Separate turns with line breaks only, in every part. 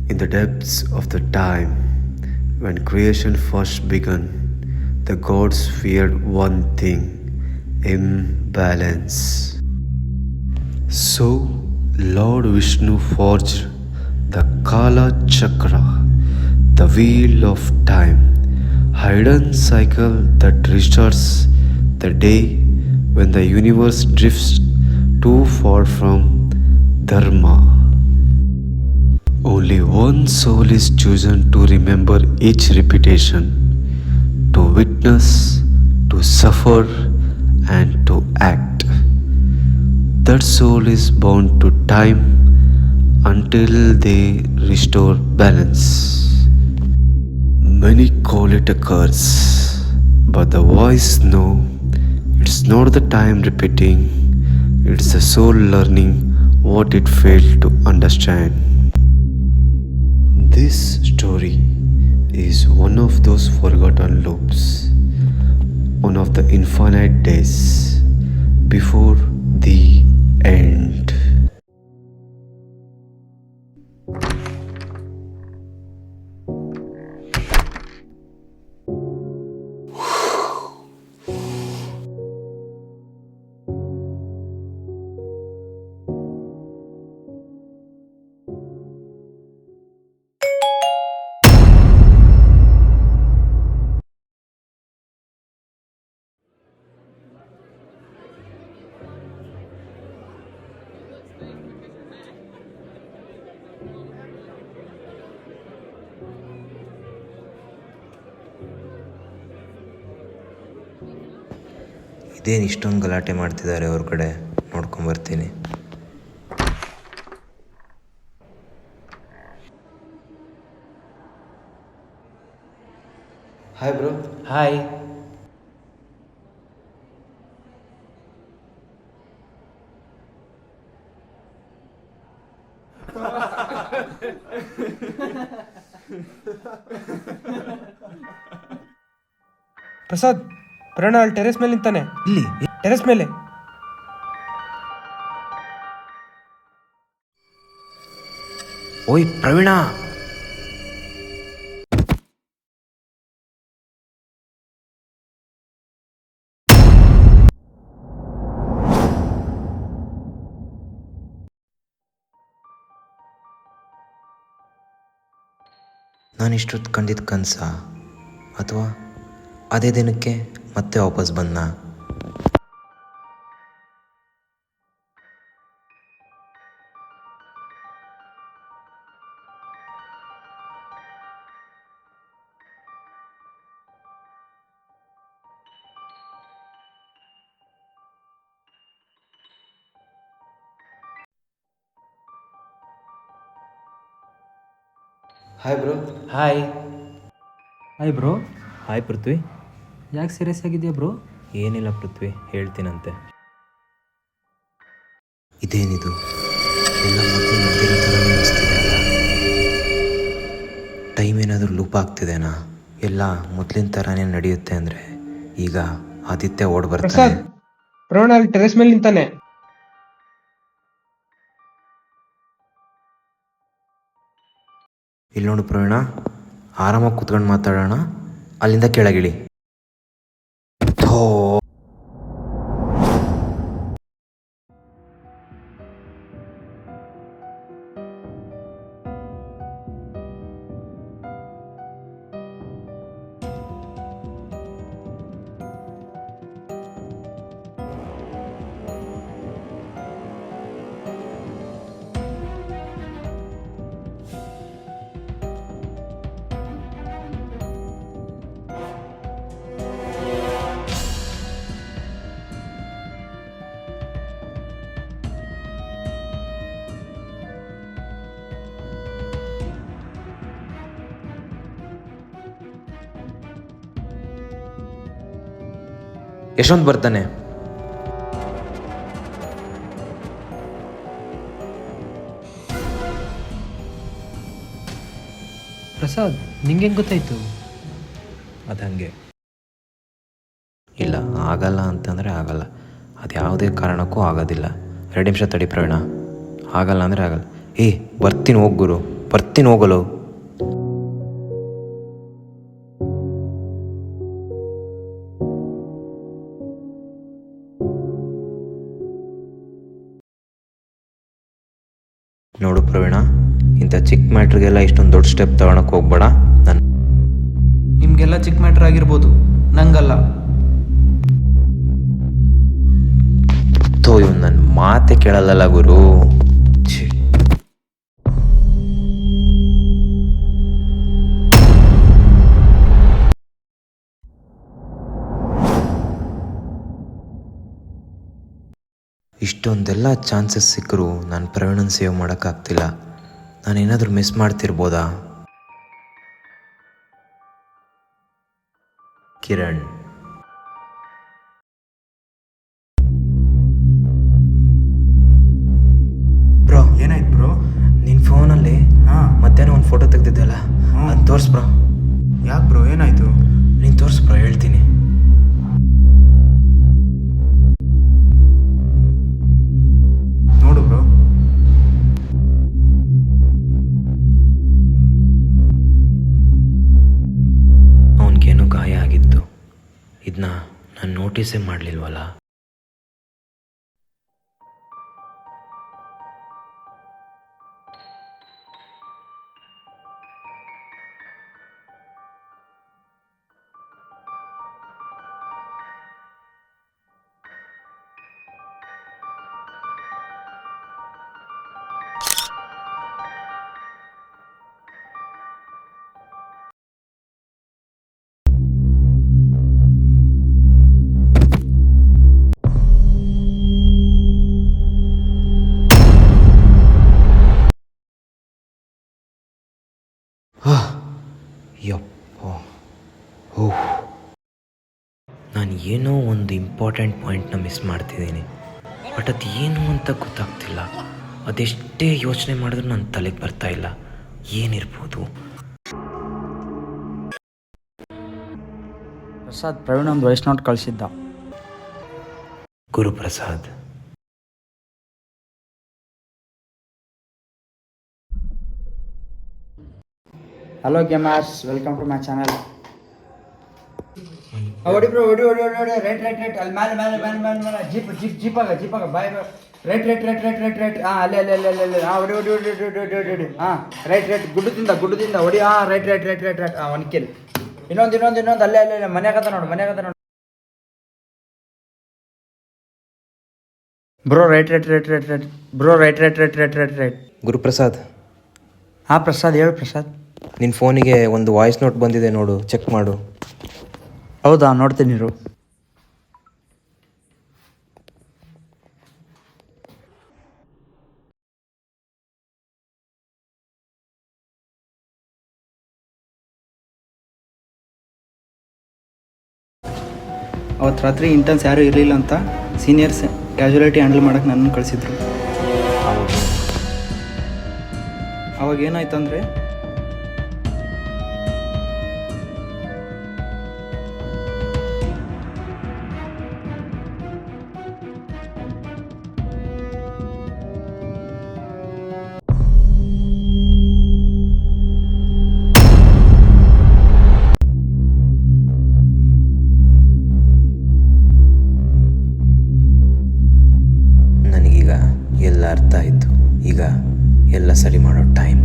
In the depths of the time when creation first began, the gods feared one thing: imbalance. So, Lord Vishnu forged the Kala Chakra, the wheel of time, hidden cycle that restores the day when the universe drifts too far from Dharma. Only one soul is chosen to remember each repetition, to witness, to suffer, and to act. That soul is bound to time until they restore balance. Many call it a curse, but the wise know it's not the time repeating, it's the soul learning what it failed to understand. This story is one of those forgotten loops, one of the infinite days before the end.
ಇದೇನು ಇಷ್ಟೊಂದು ಗಲಾಟೆ ಮಾಡ್ತಿದ್ದಾರೆ ಹೊರಗಡೆ, ನೋಡ್ಕೊಂಬರ್ತೀನಿ.
Hi bro.
Hi.
Prasad, ಪ್ರಣಾ ಅಲ್ಲಿ terrace ಮೇಲೆ ನಿಂತಾನೆ.
ಇಲ್ಲಿ
ಟೆರೆಸ್ ಮೇಲೆ.
ಓಯ್ ಪ್ರವೀಣ, ನಾನಿಷ್ಟೊತ್ತು ಕಂಡಿದ್ದ ಕನಸ ಅಥವಾ ಅದೇ ದಿನಕ್ಕೆ ಮತ್ತೆ ವಾಪಸ್ ಬಂದ?
Hi bro.
Hi. Hi bro.
Hi Prithvi.
ಯಾಕೆ ಸೀರಿಯಸ್ ಆಗಿದೆಯಾ ಬ್ರೋ?
ಏನಿಲ್ಲ ಪೃಥ್ವಿ, ಹೇಳ್ತೀನಂತೆ. ಇದೇನಿದು? ಎಲ್ಲ ಮೊದಲು ನಡೆದಿರೋ ಥರ ಅನಿಸ್ತಿದೆ ಅಲ್ಲ? ಟೈಮ್ ಏನಾದರೂ ಲೂಪ್ ಆಗ್ತಿದೆನಾ? ಎಲ್ಲ ಮೊದಲಿನ ಥರನೇ ನಡೆಯುತ್ತೆ ಅಂದರೆ ಈಗ ಆದಿತ್ಯ ಓಡ್ ಬರ್ತಾನೆ.
ಪ್ರಸಾದ್, ಪ್ರಣಾ ಅಲ್ಲಿ ಟೆರೆಸ್ ಮೇಲೆ ನಿಂತಾನೆ.
ಇಲ್ಲಿ ನೋಡು ಪ್ರವೀಣ, ಆರಾಮಾಗಿ ಕೂತ್ಕೊಂಡು ಮಾತಾಡೋಣ, ಅಲ್ಲಿಂದ ಕೆಳಗಿಳಿ. ಥೋ, ಯಶವಂತ್ ಬರ್ತಾನೆ.
ಪ್ರಸಾದ್, ನಿಂಗೆ ಗೊತ್ತಾಯ್ತು?
ಅದು ಹಾಗೆ. ಇಲ್ಲ, ಆಗಲ್ಲ ಅಂತಂದರೆ ಆಗಲ್ಲ. ಅದು ಯಾವುದೇ ಕಾರಣಕ್ಕೂ ಆಗೋದಿಲ್ಲ. 2 ನಿಮಿಷ ತಡಿ ಪ್ರವೀಣ. ಆಗಲ್ಲ ಅಂದರೆ ಆಗಲ್ಲ. ಬರ್ತೀನಿ, ಹೋಗಿ ಗುರು. ಬರ್ತೀನಿ ಹೋಗಲು. ನೋಡು ಪ್ರವೀಣ, ಇಂಥ ಚಿಕ್ಕ ಮ್ಯಾಟ್ರಿಗೆಲ್ಲ ಇಷ್ಟೊಂದು ದೊಡ್ಡ ಸ್ಟೆಪ್ ತಗೊಳಕ್ಕೆ ಹೋಗ್ಬೇಡ.
ನಿಮಗೆಲ್ಲ ಚಿಕ್ಕ ಮ್ಯಾಟ್ರ್ ಆಗಿರ್ಬೋದು, ನಂಗಲ್ಲ.
ಇವನು ನನ್ನ ಮಾತೆ ಕೇಳಲ್ಲ ಗುರು. ಛೀ. ಇಷ್ಟೊಂದೆಲ್ಲ ಚಾನ್ಸಸ್ ಸಿಕ್ಕರೂ ನಾನು ಪ್ರವೀಣನ್ ಸೇವ್ ಮಾಡೋಕ್ಕಾಗ್ತಿಲ್ಲ. ನಾನೇನಾದರೂ ಮಿಸ್ ಮಾಡ್ತಿರ್ಬೋದಾ? ಕಿರಣ್, ಬ್ರೋ
ಏನಾಯ್ತು ಬ್ರೋ?
ನಿನ್ನ ಫೋನಲ್ಲಿ ಮಧ್ಯಾಹ್ನ ಒಂದು ಫೋಟೋ ತೆಗ್ದಿದ್ದಲ್ಲ, ಅದು ತೋರ್ಸ್ ಬ್ರೋ.
ಯಾಕೆ ಬ್ರೋ, ಏನಾಯ್ತು?
ನೀನು ತೋರ್ಸ್ ಬ್ರೋ, ಹೇಳ್ತೀನಿ.
ನೋಡು ಬ್ರೋ.
ಅವನಿಗೇನೋ ಗಾಯ ಆಗಿತ್ತು. ಇದನ್ನ ನಾನು ನೋಟಿಸೇ ಮಾಡಲಿಲ್ವಲ್ಲ. ಯಪ್ಪ, ಓಹ್, ನಾನು ಏನೋ ಒಂದು ಇಂಪಾರ್ಟೆಂಟ್ ಪಾಯಿಂಟ್ನ ಮಿಸ್ ಮಾಡ್ತಿದ್ದೀನಿ. ಬಟ್ ಅದು ಏನು ಅಂತ ಗೊತ್ತಾಗ್ತಿಲ್ಲ. ಅದೆಷ್ಟೇ ಯೋಚನೆ ಮಾಡಿದ್ರೂ ನನ್ನ ತಲೆಗೆ ಬರ್ತಾ ಇಲ್ಲ. ಏನಿರ್ಬೋದು?
ಪ್ರಸಾದ್, ಪ್ರವೀಣ್ ಒಂದು ವಾಯ್ಸ್ ನೋಟ್ ಕಳಿಸಿದ್ದ.
Guruprasad,
hello gamers, welcome to my channel. ಹೊಡಿ ಬ್ರೋ, ಹೊಡಿ ಹೊಡಿ ಹೊಡಿ ಹೊಡಿ. ರೈಟ್ ರೈಟ್ ರೈಟ್, ಅಲ್ಲಿ ಮೇಲೆ ಮೇಲೆ ಮೇಲೆ ಮೇಲೆ ಮೇಲೆ ಜೀಪ್ ಜೀಪ್ ಜೀಪಾಗ ಜೀಪಾಗ bye bye. Right right right right right right. ಹಾಂ, ಅಲ್ಲಿ ಅಲ್ಲಿ ಅಲ್ಲಿ ಅಲ್ಲಿ ಅಲ್ಲಿ. ಹಾಂ, ಹೊಡಿ ಹೊಡಿ ಹೊಡಿ ಹೊಡಿ ಹೊಡಿ ಹೊಡಿ ಹೊಡಿ. ಹಾಂ, ರೈಟ್ ರೈಟ್, ಗುಡ್ಡದಿಂದ ಗುಡ್ಡದಿಂದ ಹೊಡಿ. ಹಾಂ, right right right right right. ಹಾಂ, ಒಂದು ಕಿಲ್. ಇನ್ನೊಂದು ಇನ್ನೊಂದು ಇನ್ನೊಂದು, ಅಲ್ಲೇ ಅಲ್ಲೇ ಮನ್ಯಾಗದ ನೋಡು, ಮನ್ಯಾಗದ ನೋಡು bro. Right right right right right bro. Right right right right right right.
Guruprasad.
ಹಾಂ ಪ್ರಸಾದ್, ಹೇಳು ಪ್ರಸಾದ್.
ನಿನ್ನ ಫೋನಿಗೆ ಒಂದು ವಾಯ್ಸ್ ನೋಟ್ ಬಂದಿದೆ, ನೋಡು, ಚೆಕ್ ಮಾಡು.
ಹೌದಾ, ನೋಡ್ತೀನಿ ಇರು. ಅವತ್ತು ರಾತ್ರಿ ಇಂಟರ್ನ್ಸ್ ಯಾರೂ ಇರಲಿಲ್ಲ ಅಂತ ಸೀನಿಯರ್ಸ್ ಕ್ಯಾಜುಯಾಲಿಟಿ ಹ್ಯಾಂಡಲ್ ಮಾಡೋಕ್ಕೆ ನನ್ನನ್ನು ಕಳಿಸಿದ್ರು. ಅವಾಗ ಏನಾಯ್ತಂದರೆ,
ನನಗೀಗ ಎಲ್ಲ ಅರ್ಥ ಆಯಿತು. ಈಗ ಎಲ್ಲ ಸರಿ ಮಾಡೋ ಟೈಮ್.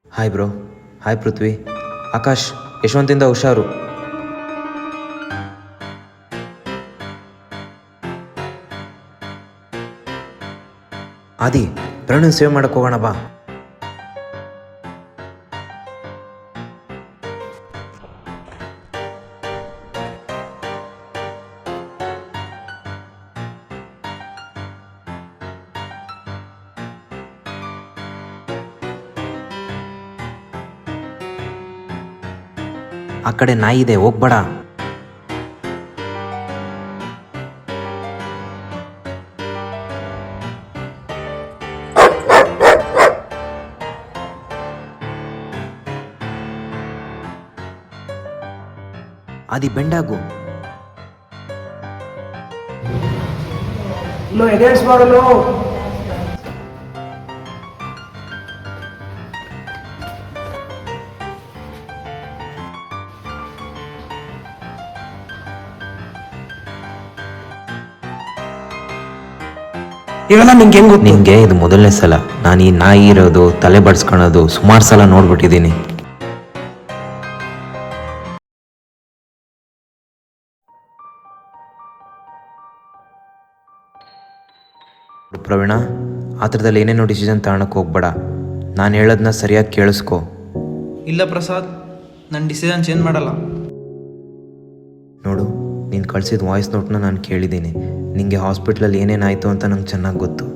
Hi bro. ಹಾಯ್ ಪೃಥ್ವಿ. ಆಕಾಶ್, ಯಶವಂತಿಂದ ಹುಷಾರು. ಆದಿ, ಪ್ರವೀಣ್ ಸೇವ್ ಮಾಡಕ್ಕೆ ಹೋಗೋಣ ಬಾ. ಆ ಕಡೆ ನಾಯಿ ಇದೆ, ಹೋಗ್ಬೇಡ. ಆದಿ ಬೆಂಡಾಗು. ನಿಂಗೆ ಇದು ಮೊದಲನೇ ಸಲ. ನಾನು ಈ ನಾಯಿ ಇರೋದು, ತಲೆ ಬಡ್ಸ್ಕೊಳೋದು ಸುಮಾರು ಸಲ ನೋಡ್ಬಿಟ್ಟಿದ್ದೀನಿ. ಪ್ರವೀಣ, ಆ ಥರದಲ್ಲಿ ಏನೇನೋ ಡಿಸಿಷನ್ ತಗೊಳಕ್ಕೆ ಹೋಗ್ಬೇಡ. ನಾನು ಹೇಳೋದನ್ನ ಸರಿಯಾಗಿ ಕೇಳಿಸ್ಕೊ.
ಇಲ್ಲ ಪ್ರಸಾದ್, ನನ್ನ ಡಿಸಿಷನ್ ಚೇಂಜ್ ಮಾಡಲ್ಲ.
ನೋಡು, ನೀನು ಕಳಿಸಿದ ವಾಯ್ಸ್ ನೋಟ್ನ ನಾನು ಕೇಳಿದ್ದೀನಿ. ನಿಂಗೆ ಹಾಸ್ಪಿಟ್ಲಲ್ಲಿ ಏನೇನಾಯಿತು ಅಂತ ನಂಗೆ ಚೆನ್ನಾಗಿ ಗೊತ್ತು.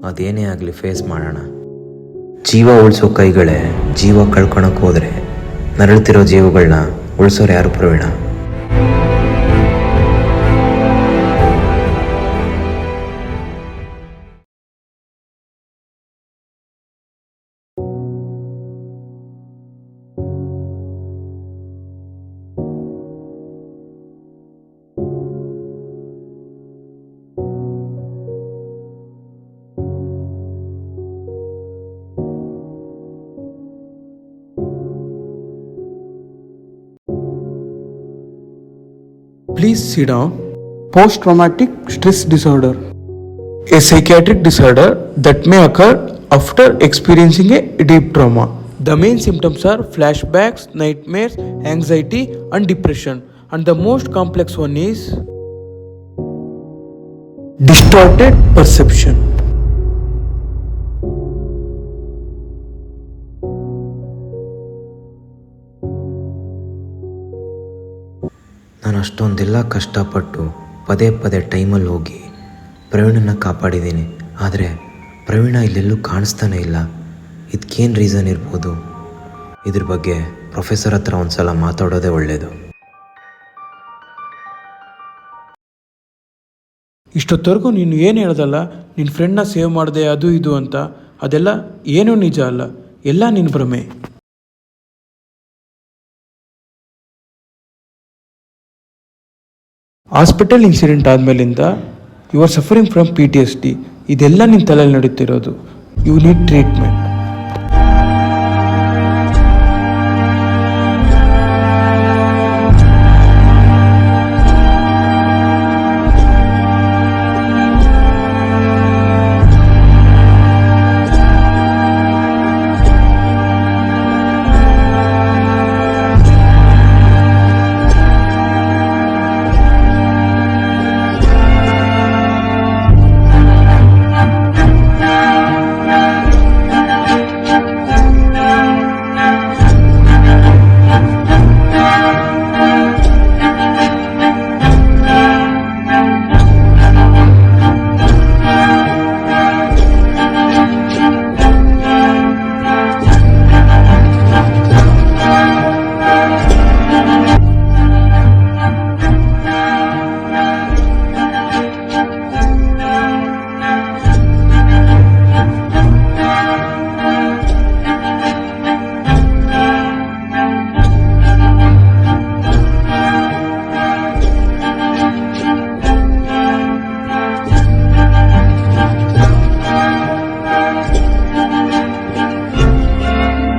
ಅದೇನೇ ಆಗಲಿ ಫೇಸ್ ಮಾಡೋಣ. ಜೀವ ಉಳಿಸೋ ಕೈಗಳೇ ಜೀವ ಕಳ್ಕೊಳಕ್ಕೆ ಹೋದರೆ ನರಳುತ್ತಿರೋ ಜೀವಗಳನ್ನ ಉಳಿಸೋರು ಯಾರು Praveen?
Please sit down. Post-traumatic stress disorder, a psychiatric disorder that may occur after experiencing a deep trauma. The main symptoms are flashbacks, nightmares, anxiety, and depression. And the most complex one is distorted perception.
ನಾನು ಅಷ್ಟೊಂದೆಲ್ಲ ಕಷ್ಟಪಟ್ಟು ಪದೇ ಪದೇ ಟೈಮಲ್ಲಿ ಹೋಗಿ ಪ್ರವೀಣನ ಕಾಪಾಡಿದ್ದೀನಿ. ಆದರೆ ಪ್ರವೀಣ ಇಲ್ಲೆಲ್ಲೂ ಕಾಣಿಸ್ತಾನೆ ಇಲ್ಲ. ಇದಕ್ಕೇನು ರೀಸನ್ ಇರ್ಬೋದು? ಇದ್ರ ಬಗ್ಗೆ ಪ್ರೊಫೆಸರ್ ಹತ್ರ ಒಂದು ಸಲ ಮಾತಾಡೋದೇ ಒಳ್ಳೆಯದು.
ಇಷ್ಟೊತ್ತವರೆಗೂ ನೀನು ಏನು ಹೇಳ್ದಲ್ಲ, ನಿನ್ನ ಫ್ರೆಂಡ್ನ ಸೇವ್ ಮಾಡಿದೆ ಅದು ಇದು ಅಂತ, ಅದೆಲ್ಲ ಏನೂ ನಿಜ ಅಲ್ಲ, ಎಲ್ಲ ನಿನ್ನ ಭ್ರಮೆ. ಹಾಸ್ಪಿಟಲ್ ಇನ್ಸಿಡೆಂಟ್ ಆದಮೇಲಿಂದ you are suffering from PTSD. ಇದೆಲ್ಲ ನಿನ್ನ ತಲೆಯಲ್ಲಿ ನಡೀತಿರೋದು. You need treatment.